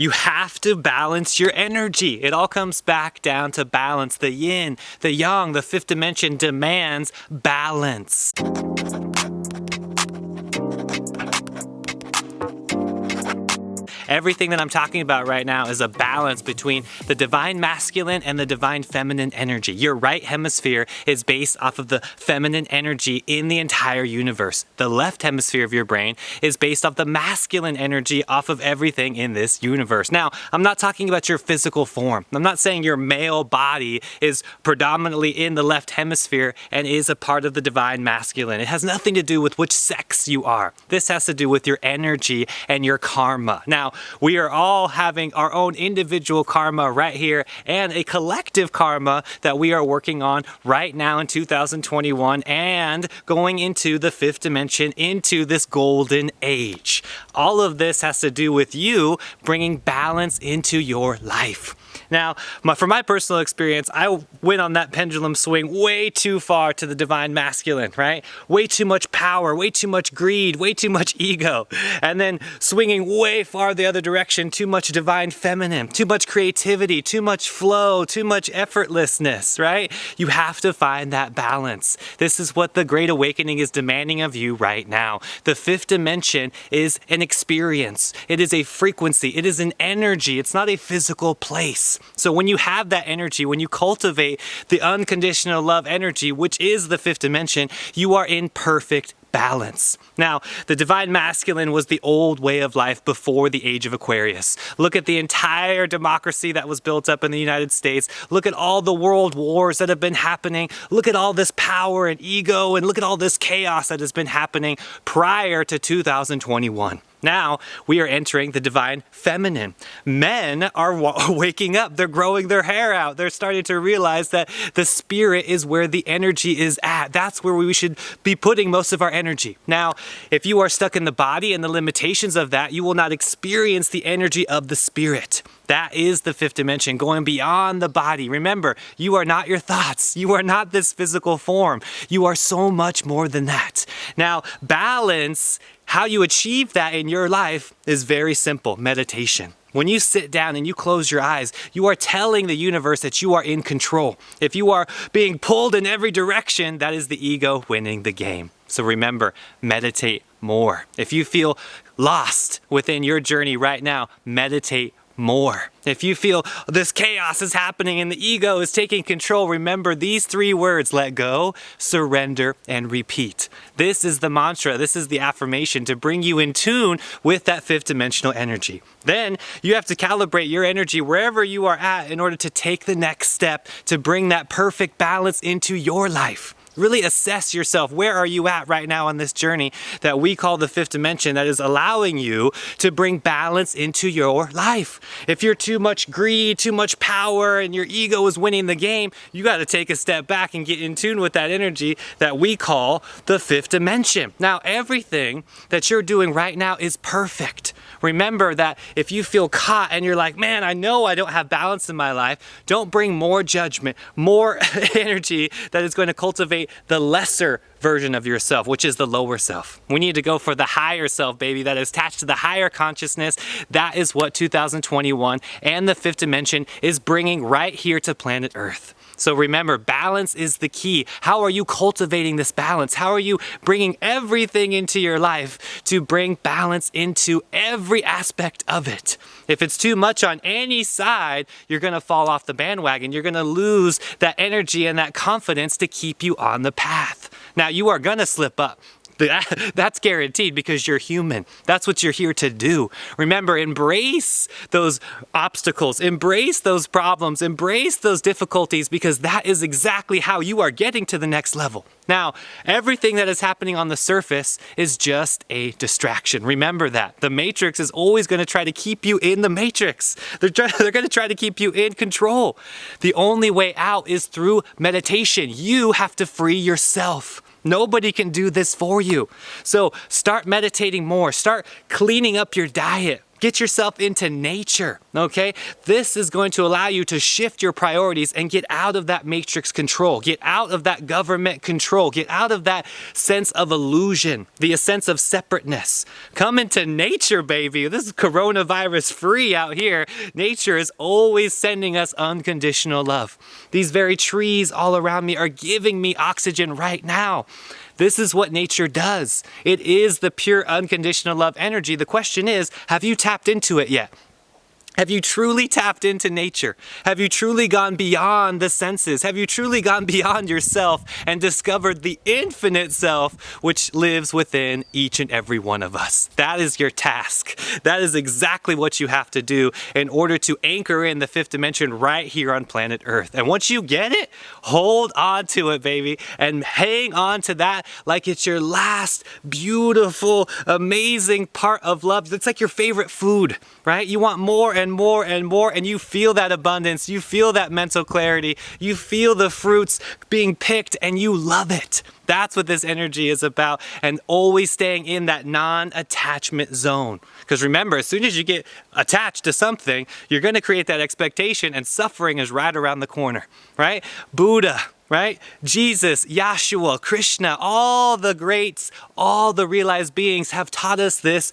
You have to balance your energy. It all comes back down to balance. The yin, the yang, the fifth dimension demands balance. Everything that I'm talking about right now is a balance between the divine masculine and the divine feminine energy. Your right hemisphere is based off of the feminine energy in the entire universe. The left hemisphere of your brain is based off the masculine energy off of everything in this universe. Now, I'm not talking about your physical form. I'm not saying your male body is predominantly in the left hemisphere and is a part of the divine masculine. It has nothing to do with which sex you are. This has to do with your energy and your karma. Now, we are all having our own individual karma right here and a collective karma that we are working on right now in 2021 and going into the fifth dimension, into this golden age. All of this has to do with you bringing balance into your life. Now, from my personal experience, I went on that pendulum swing way too far to the divine masculine, right? Way too much power, way too much greed, way too much ego. And then swinging way far the other direction, too much divine feminine, too much creativity, too much flow, too much effortlessness, right? You have to find that balance. This is what the Great Awakening is demanding of you right now. The fifth dimension is an experience. It is a frequency. It is an energy. It's not a physical place. So when you have that energy, when you cultivate the unconditional love energy, which is the fifth dimension, you are in perfect balance. Now, the divine masculine was the old way of life before the age of Aquarius. Look at the entire democracy that was built up in the United States. Look at all the world wars that have been happening. Look at all this power and ego, and look at all this chaos that has been happening prior to 2021. Now, we are entering the divine feminine. Men are waking up. They're growing their hair out. They're starting to realize that the spirit is where the energy is at. That's where we should be putting most of our energy. Now, if you are stuck in the body and the limitations of that, you will not experience the energy of the spirit. That is the fifth dimension, going beyond the body. Remember, you are not your thoughts. You are not this physical form. You are so much more than that. Now, balance, how you achieve that in your life is very simple: meditation. When you sit down and you close your eyes, you are telling the universe that you are in control. If you are being pulled in every direction, that is the ego winning the game. So remember, meditate more. If you feel lost within your journey right now, meditate more. If you feel this chaos is happening and the ego is taking control, remember these three words: let go, surrender, and repeat. This is the mantra. This is the affirmation to bring you in tune with that fifth dimensional energy. Then you have to calibrate your energy wherever you are at in order to take the next step to bring that perfect balance into your life. Really assess yourself. Where are you at right now on this journey that we call the fifth dimension, that is allowing you to bring balance into your life? If you're too much greed, too much power, and your ego is winning the game, you got to take a step back and get in tune with that energy that we call the fifth dimension. Now, everything that you're doing right now is perfect. Remember that if you feel caught and you're like, man, I know I don't have balance in my life, don't bring more judgment, more energy that is going to cultivate the lesser version of yourself, which is the lower self. We need to go for the higher self, baby, that is attached to the higher consciousness. That is what 2021 and the fifth dimension is bringing right here to planet Earth. So remember, balance is the key. How are you cultivating this balance? How are you bringing everything into your life to bring balance into every aspect of it? If it's too much on any side, you're going to fall off the bandwagon. You're going to lose that energy and that confidence to keep you on the path. Now, you are going to slip up. That's guaranteed because you're human. That's what you're here to do. Remember, embrace those obstacles, embrace those problems, embrace those difficulties, because that is exactly how you are getting to the next level. Now, everything that is happening on the surface is just a distraction. Remember that. The matrix is always going to try to keep you in the matrix. They're going to try to keep you in control. The only way out is through meditation. You have to free yourself. Nobody can do this for you. So start meditating more. Start cleaning up your diet. Get yourself into nature, okay? This is going to allow you to shift your priorities and get out of that matrix control, get out of that government control, get out of that sense of illusion, the sense of separateness. Come into nature, baby. This is coronavirus free out here. Nature is always sending us unconditional love. These very trees all around me are giving me oxygen right now. This is what nature does. It is the pure unconditional love energy. The question is, have you tapped into it yet? Have you truly tapped into nature? Have you truly gone beyond the senses? Have you truly gone beyond yourself and discovered the infinite self which lives within each and every one of us? That is your task. That is exactly what you have to do in order to anchor in the fifth dimension right here on planet Earth. And once you get it, hold on to it, baby, and hang on to that like it's your last beautiful, amazing part of love. It's like your favorite food, right? You want more and more and more, and you feel that abundance, you feel that mental clarity, you feel the fruits being picked, and you love it. That's what this energy is about, and always staying in that non-attachment zone. Because remember, as soon as you get attached to something, you're going to create that expectation, and suffering is right around the corner, right? Buddha, right? Jesus, Yeshua, Krishna, all the greats, all the realized beings have taught us this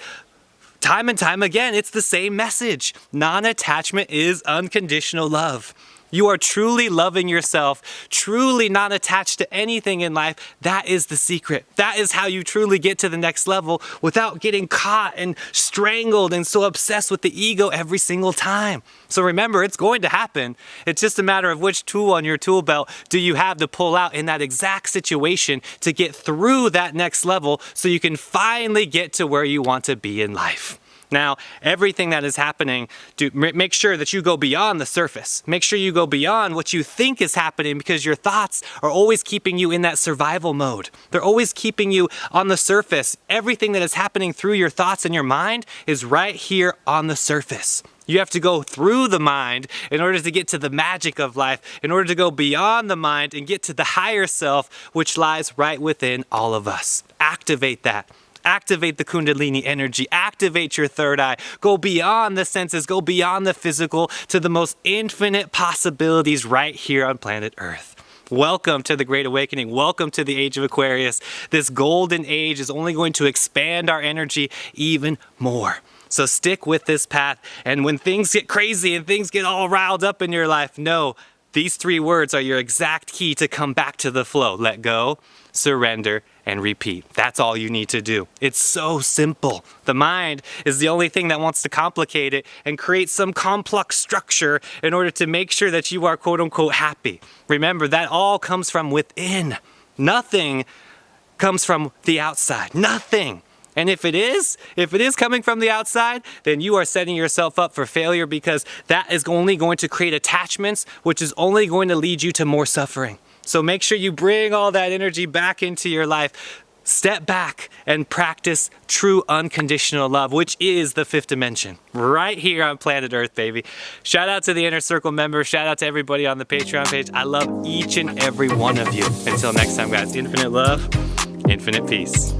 time and time again. It's the same message. Non-attachment is unconditional love. You are truly loving yourself, truly not attached to anything in life. That is the secret. That is how you truly get to the next level without getting caught and strangled and so obsessed with the ego every single time. So remember, it's going to happen. It's just a matter of which tool on your tool belt do you have to pull out in that exact situation to get through that next level so you can finally get to where you want to be in life. Now, everything that is happening, make sure that you go beyond the surface. Make sure you go beyond what you think is happening, because your thoughts are always keeping you in that survival mode. They're always keeping you on the surface. Everything that is happening through your thoughts and your mind is right here on the surface. You have to go through the mind in order to get to the magic of life, in order to go beyond the mind and get to the higher self, which lies right within all of us. Activate that. Activate the Kundalini energy, activate your third eye, go beyond the senses, go beyond the physical to the most infinite possibilities right here on planet Earth. Welcome to the Great Awakening. Welcome to the Age of Aquarius. This golden age is only going to expand our energy even more. So stick with this path, and when things get crazy and things get all riled up in your life, know these 3 words are your exact key to come back to the flow. Let go, surrender, and repeat. That's all you need to do. It's so simple. The mind is the only thing that wants to complicate it and create some complex structure in order to make sure that you are quote unquote happy. Remember, that all comes from within. Nothing comes from the outside. Nothing. And if it is coming from the outside, then you are setting yourself up for failure, because that is only going to create attachments, which is only going to lead you to more suffering. So make sure you bring all that energy back into your life. Step back and practice true unconditional love, which is the fifth dimension, right here on planet Earth, baby. Shout out to the Inner Circle members. Shout out to everybody on the Patreon page. I love each and every one of you. Until next time, guys, infinite love, infinite peace.